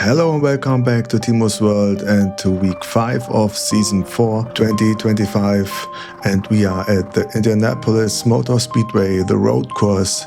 Hello and welcome back to T-Moe's World and to week 5 of season 4 2025, and we are at the Indianapolis Motor Speedway, the road course,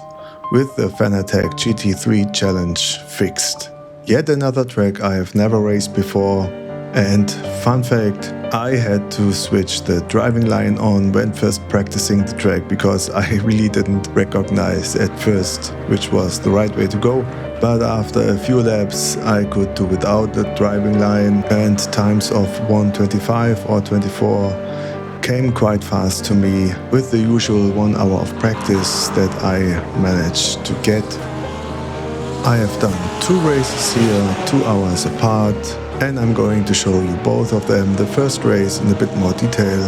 with the Fanatec GT3 challenge fixed. Yet another track I have never raced before, and fun fact, I had to switch the driving line on when first practicing the track because I really didn't recognize at first which was the right way to go. But after a few laps I could do without the driving line, and times of 1:25 or 24 came quite fast to me with the usual 1 hour of practice that I managed to get. I have done 2 races here, 2 hours apart, and I'm going to show you both of them. The first race in a bit more detail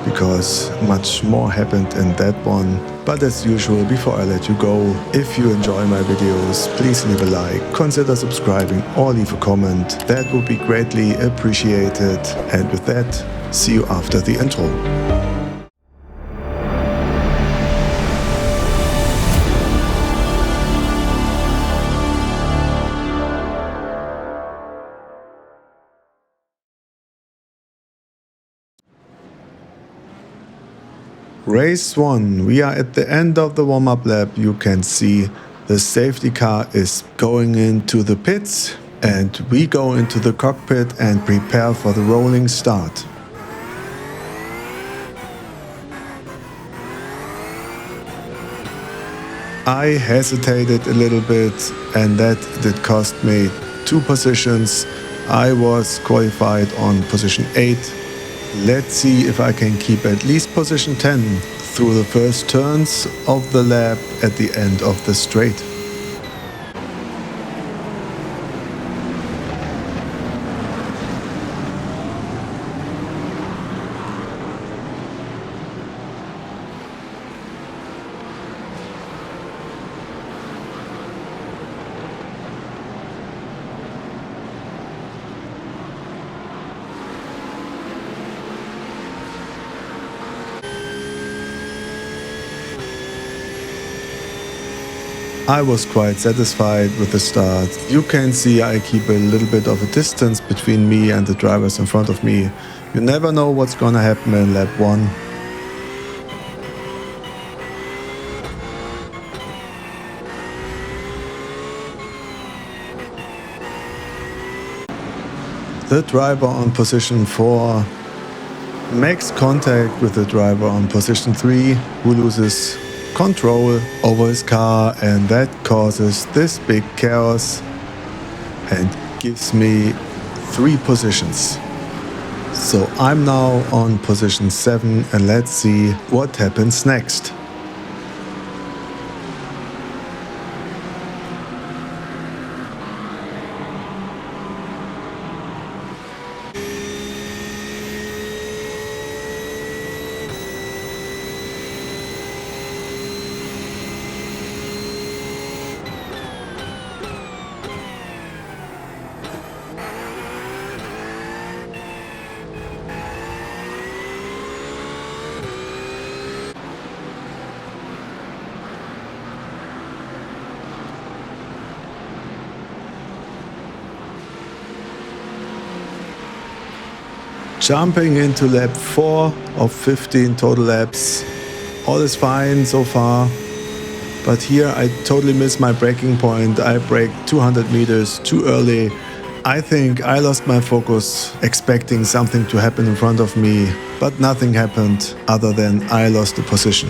because much more happened in that one. But as usual, before I let you go, if you enjoy my videos, please leave a like, consider subscribing or leave a comment. That would be greatly appreciated. And with that, see you after the intro. Race 1, we are at the end of the warm-up lap. You can see the safety car is going into the pits and we go into the cockpit and prepare for the rolling start. I hesitated a little bit and that did cost me 2 positions. I was qualified on position 8. Let's see if I can keep at least position 10 through the first turns of the lap at the end of the straight. I was quite satisfied with the start. You can see I keep a little bit of a distance between me and the drivers in front of me. You never know what's gonna happen in lap 1. The driver on position 4 makes contact with the driver on position 3, who loses control over his car, and that causes this big chaos and gives me 3 positions. So I'm now on position 7 and let's see what happens next. Jumping into lap 4 of 15 total laps. All is fine so far, but here I totally missed my braking point. I braked 200 meters too early. I think I lost my focus, expecting something to happen in front of me, but nothing happened other than I lost the position.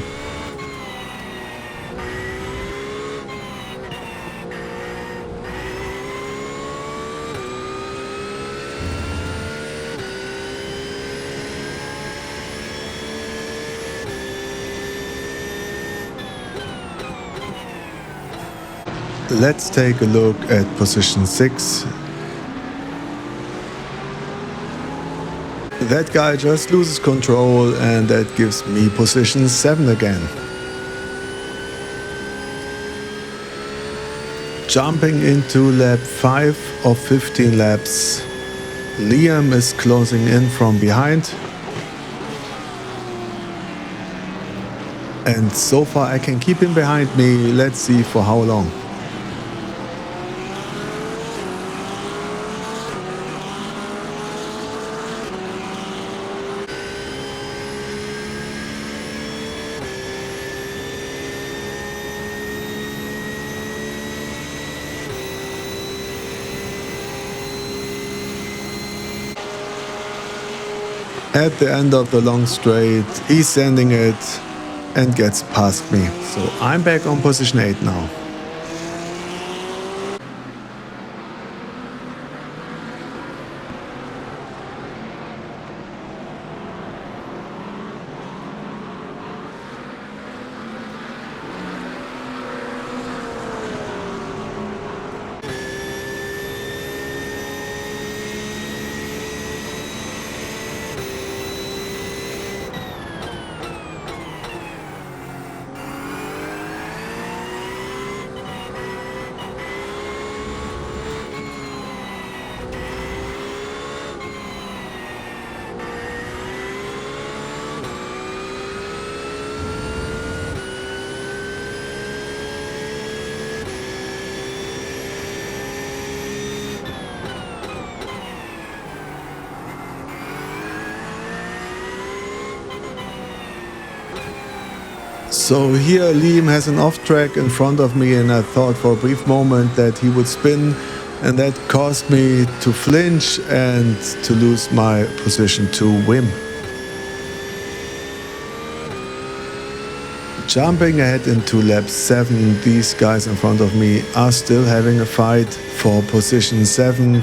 Let's take a look at position 6. That guy just loses control and that gives me position 7 again. Jumping into lap 5 of 15 laps. Liam is closing in from behind. And so far I can keep him behind me. Let's see for how long. At the end of the long straight, he's sending it and gets past me. So I'm back on position 8 now. So here Liam has an off track in front of me, and I thought for a brief moment that he would spin, and that caused me to flinch and to lose my position to Wim. Jumping ahead into lap 7, these guys in front of me are still having a fight for position 7.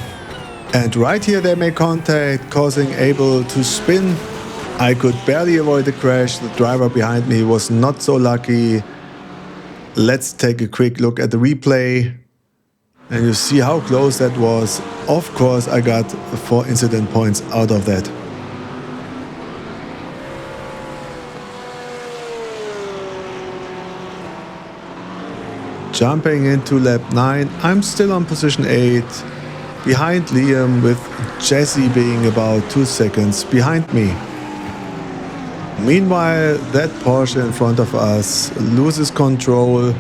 And right here they make contact, causing Abel to spin. I could barely avoid the crash. The driver behind me was not so lucky. Let's take a quick look at the replay. And you see how close that was. Of course, I got 4 incident points out of that. Jumping into lap 9, I'm still on position 8. Behind Liam, with Jesse being about 2 seconds behind me. Meanwhile, that Porsche in front of us loses control,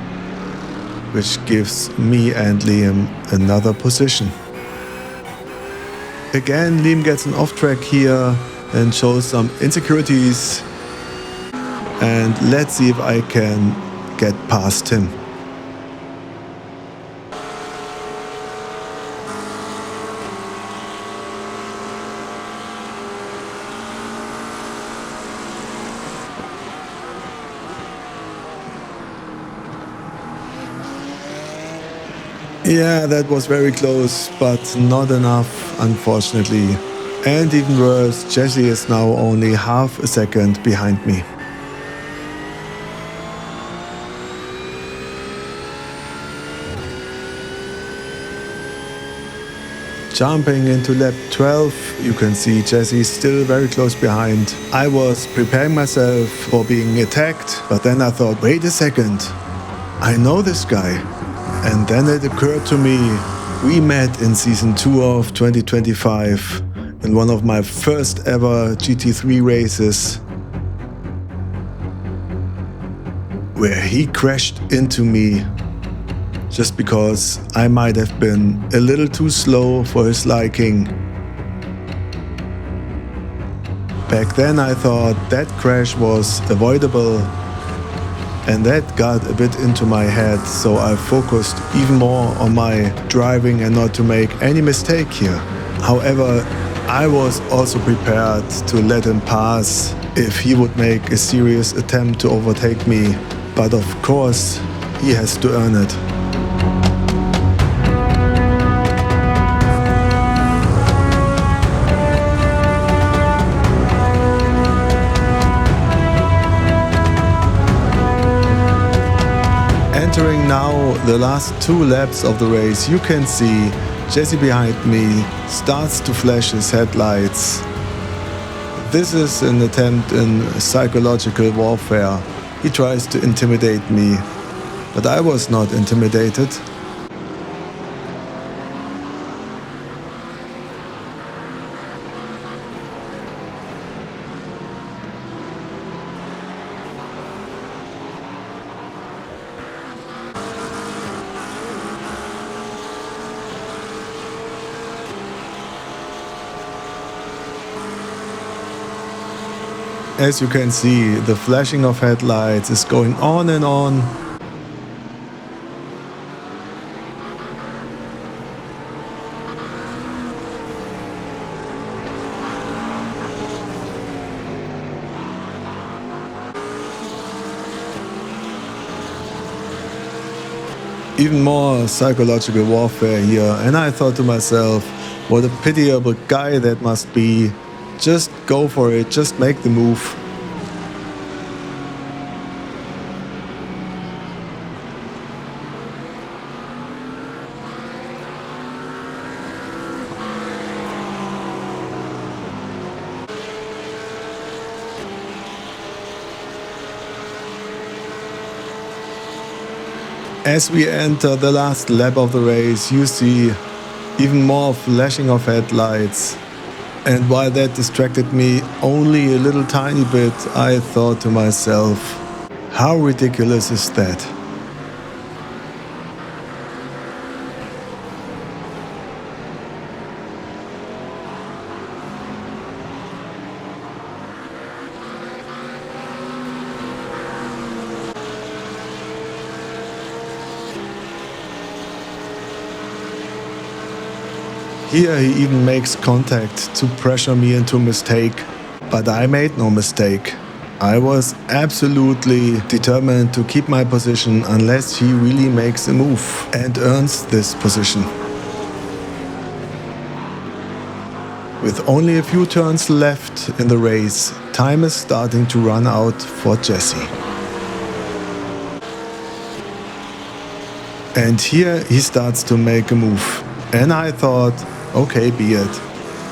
which gives me and Liam another position. Again, Liam gets an off track here and shows some insecurities. And let's see if I can get past him. Yeah, that was very close, but not enough, unfortunately. And even worse, Jesse is now only half a second behind me. Jumping into lap 12, you can see Jesse still very close behind. I was preparing myself for being attacked, but then I thought, wait a second, I know this guy. And then it occurred to me, we met in season 2 of 2025 in one of my first ever GT3 races, where he crashed into me just because I might have been a little too slow for his liking. Back then I thought that crash was avoidable. And that got a bit into my head, so I focused even more on my driving and not to make any mistake here. However, I was also prepared to let him pass if he would make a serious attempt to overtake me. But of course, he has to earn it. Entering now the last 2 laps of the race, you can see Jesse behind me starts to flash his headlights. This is an attempt in psychological warfare. He tries to intimidate me, but I was not intimidated. As you can see, the flashing of headlights is going on and on. Even more psychological warfare here, and I thought to myself, what a pitiable guy that must be. Just go for it, just make the move. As we enter the last lap of the race, you see even more flashing of headlights. And while that distracted me only a little tiny bit, I thought to myself, how ridiculous is that? Here he even makes contact to pressure me into a mistake, but I made no mistake. I was absolutely determined to keep my position unless he really makes a move and earns this position. With only a few turns left in the race, time is starting to run out for Jesse. And here he starts to make a move. And I thought, okay, be it.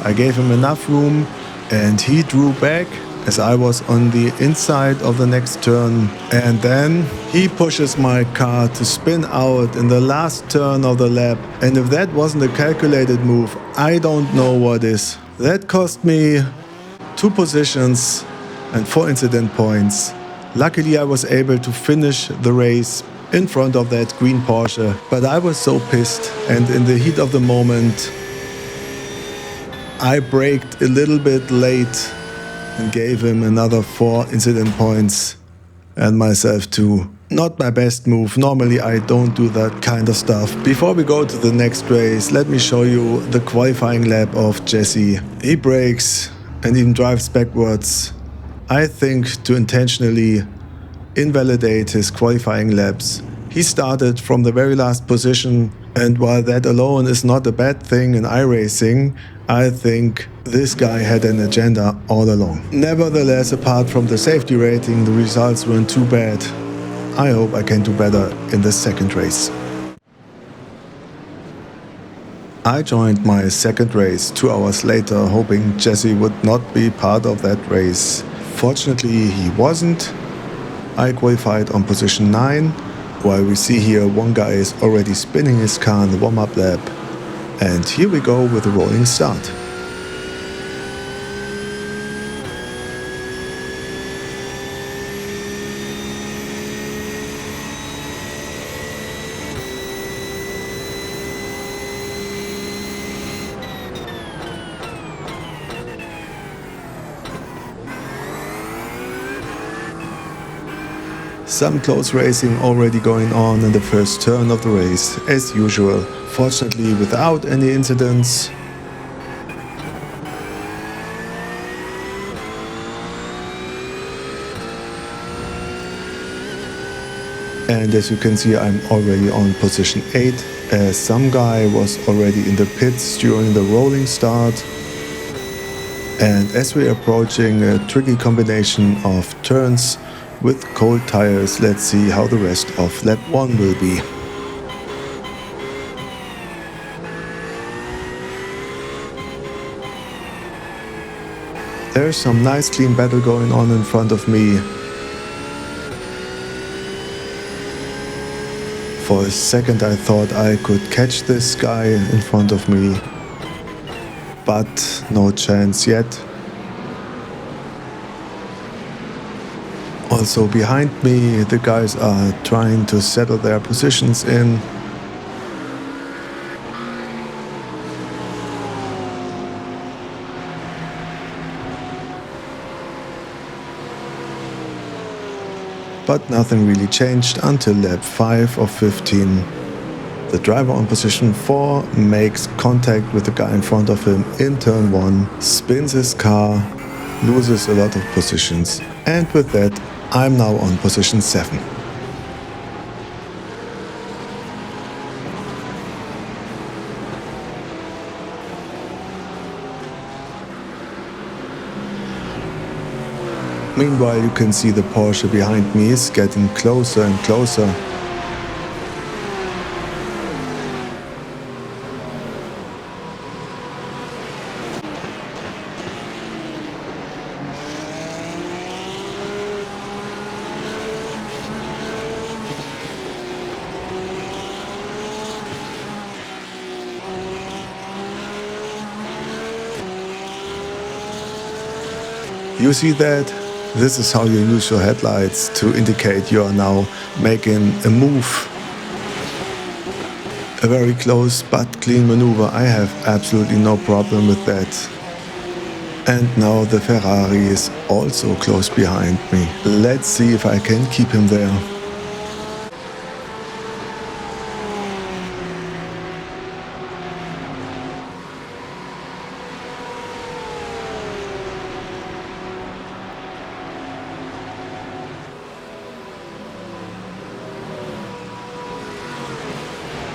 I gave him enough room and he drew back as I was on the inside of the next turn. And then he pushes my car to spin out in the last turn of the lap. And if that wasn't a calculated move, I don't know what is. That cost me 2 positions and 4 incident points. Luckily I was able to finish the race in front of that green Porsche, but I was so pissed, and in the heat of the moment I braked a little bit late and gave him another 4 incident points and myself 2. Not my best move, normally I don't do that kind of stuff. Before we go to the next race, let me show you the qualifying lap of Jesse. He brakes and even drives backwards, I think to intentionally invalidate his qualifying laps. He started from the very last position, and while that alone is not a bad thing in iRacing, I think this guy had an agenda all along. Nevertheless, apart from the safety rating, the results weren't too bad. I hope I can do better in the second race. I joined my second race 2 hours later, hoping Jesse would not be part of that race. Fortunately, he wasn't. I qualified on position 9, while we see here one guy is already spinning his car in the warm-up lap. And here we go with a rolling start. Some close racing already going on in the first turn of the race, as usual, fortunately without any incidents. And as you can see, I'm already on position 8, as some guy was already in the pits during the rolling start. And as we're approaching a tricky combination of turns with cold tires, let's see how the rest of lap 1 will be. There's some nice clean battle going on in front of me. For a second I thought I could catch this guy in front of me, but no chance yet. Also behind me, the guys are trying to settle their positions in. But nothing really changed until lap 5 of 15. The driver on position 4 makes contact with the guy in front of him in turn 1, spins his car, loses a lot of positions, and with that I'm now on position 7. Meanwhile, you can see the Porsche behind me is getting closer and closer. You see that? This is how you use your headlights to indicate you are now making a move. A very close but clean maneuver. I have absolutely no problem with that. And now the Ferrari is also close behind me. Let's see if I can keep him there.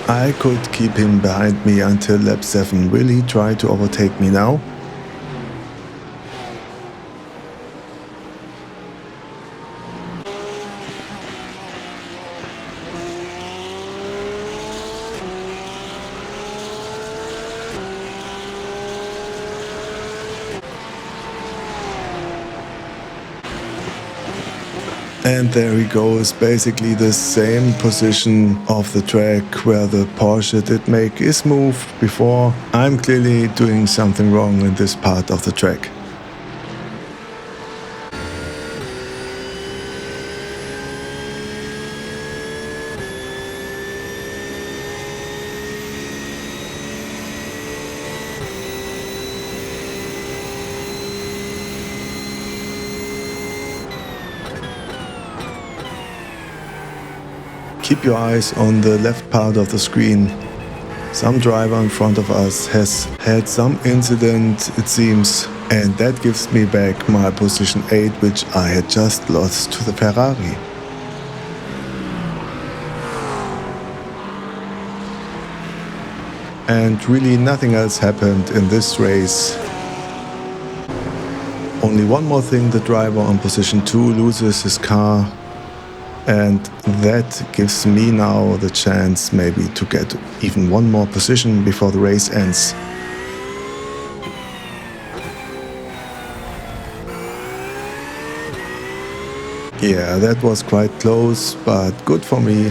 I could keep him behind me until lap 7. Will he try to overtake me now? And there he goes, basically the same position of the track where the Porsche did make his move before. I'm clearly doing something wrong in this part of the track. Keep your eyes on the left part of the screen. Some driver in front of us has had some incident, it seems, and that gives me back my position 8, which I had just lost to the Ferrari. And really nothing else happened in this race. Only one more thing, the driver on position 2 loses his car. And that gives me now the chance maybe to get even one more position before the race ends. Yeah, that was quite close, but good for me.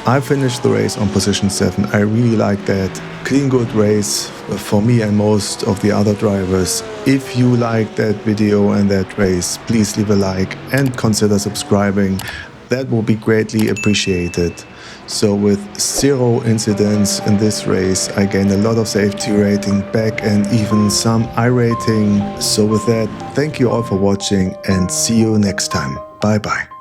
I finished the race on position 7. I really like that. Clean, good race for me and most of the other drivers. If you like that video and that race, please leave a like and consider subscribing. That will be greatly appreciated. So with 0 incidents in this race, I gained a lot of safety rating back and even some I rating. So with that, thank you all for watching and see you next time. Bye bye.